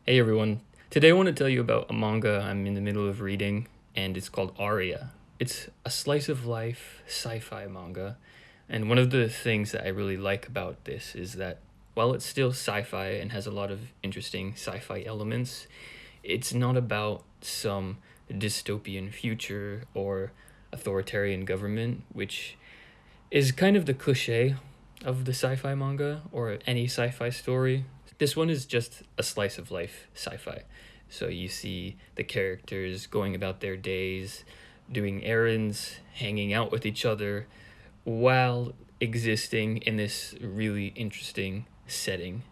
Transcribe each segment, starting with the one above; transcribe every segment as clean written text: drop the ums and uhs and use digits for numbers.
Hey everyone, today I want to tell you about a manga I'm in the middle of reading, and it's called Aria. It's a slice of life sci-fi manga, and one of the things that I really like about this is that while it's still sci-fi and has a lot of interesting sci-fi elements, it's not about some dystopian future or authoritarian government, which is kind of the cliche of the sci-fi manga or any sci-fi story. This one is just a slice of life sci-fi. So you see the characters going about their days, doing errands, hanging out with each other, while existing in this really interesting setting.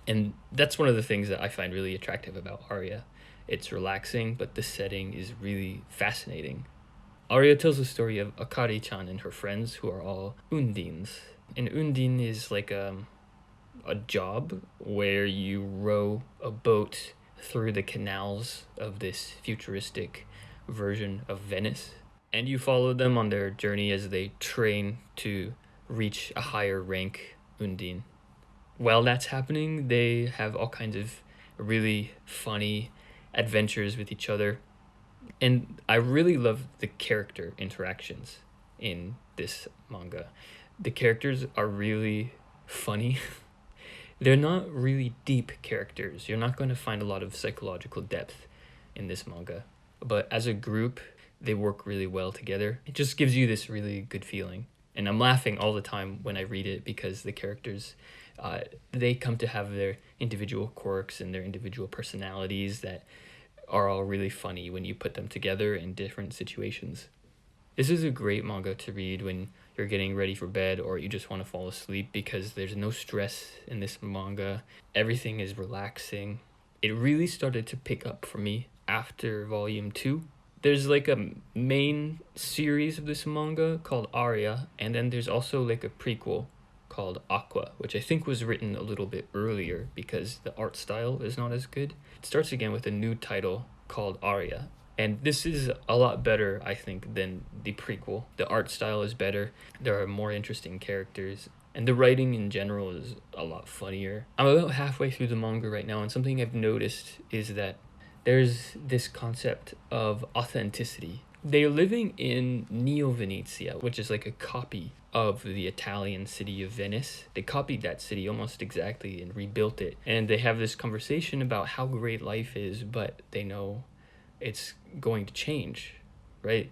And that's one of the things that I find really attractive about Aria. It's relaxing, but the setting is really fascinating. Aria tells the story of Akari-chan and her friends who are all undines. And undine is like a job where you row a boat through the canals of this futuristic version of Venice. And you follow them on their journey as they train to reach a higher rank undine. While that's happening, they have all kinds of really funny adventures with each other. And I really love the character interactions in this manga. The characters are really funny. They're not really deep characters. You're not going to find a lot of psychological depth in this manga. But as a group, they work really well together. It just gives you this really good feeling. And I'm laughing all the time when I read it because the characters, they come to have their individual quirks and their individual personalities that are all really funny when you put them together in different situations. This is a great manga to read when you're getting ready for bed or you just want to fall asleep because there's no stress in this manga. Everything is relaxing. It really started to pick up for me after volume 2. There's like a main series of this manga called Aria, and then there's also like a prequel called AQUA, which I think was written a little bit earlier because the art style is not as good. It starts again with a new title called Aria. And this is a lot better, I think, than the prequel. The art style is better. There are more interesting characters. And the writing in general is a lot funnier. I'm about halfway through the manga right now, and something I've noticed is that there's this concept of authenticity. They're living in Neo-Venezia, which is like a copy of the Italian city of Venice. They copied that city almost exactly and rebuilt it. And they have this conversation about how great life is, but they know it's going to change, right?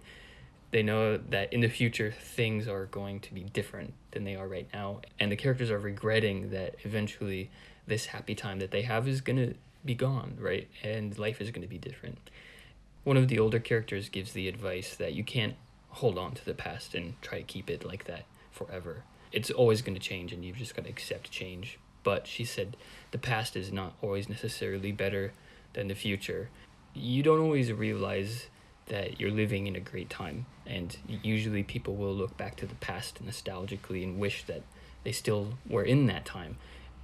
They know that in the future things are going to be different than they are right now, and the characters are regretting that eventually this happy time that they have is going to be gone, right? And life is going to be different. One of the older characters gives the advice that you can't hold on to the past and try to keep it like that forever. It's always going to change and you've just got to accept change. But she said the past is not always necessarily better than the future. You don't always realize that you're living in a great time, and usually people will look back to the past nostalgically and wish that they still were in that time,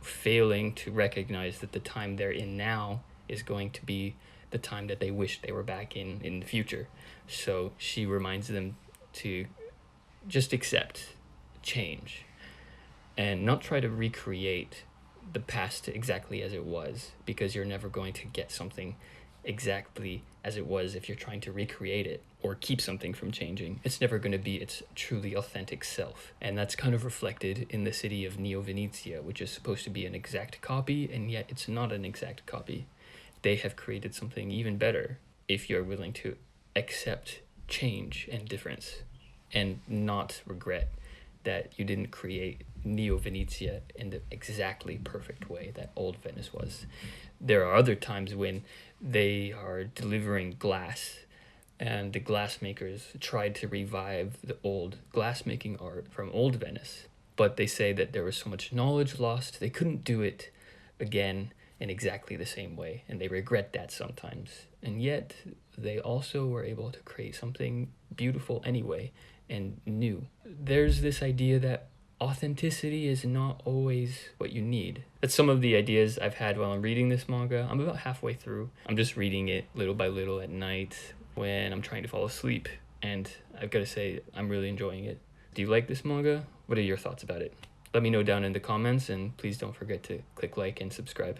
failing to recognize that the time they're in now is going to be the time that they wish they were back in the future. So she reminds them to just accept change and not try to recreate the past exactly as it was, because you're never going to get something exactly as it was if you're trying to recreate it or keep something from changing. It's never going to be its truly authentic self. And that's kind of reflected in the city of Neo-Venezia, which is supposed to be an exact copy, and yet it's not an exact copy. They have created something even better if you're willing to accept change and difference and not regret that you didn't create Neo-Venezia in the exactly perfect way that old Venice was. There are other times when they are delivering glass, and the glassmakers tried to revive the old glassmaking art from old Venice, but they say that there was so much knowledge lost, they couldn't do it again in exactly the same way, and they regret that sometimes. And yet, they also were able to create something beautiful anyway and new. There's this idea that authenticity is not always what you need. That's some of the ideas I've had while I'm reading this manga. I'm about halfway through. I'm just reading it little by little at night when I'm trying to fall asleep, and I've got to say, I'm really enjoying it. Do you like this manga? What are your thoughts about it? Let me know down in the comments, and please don't forget to click like and subscribe.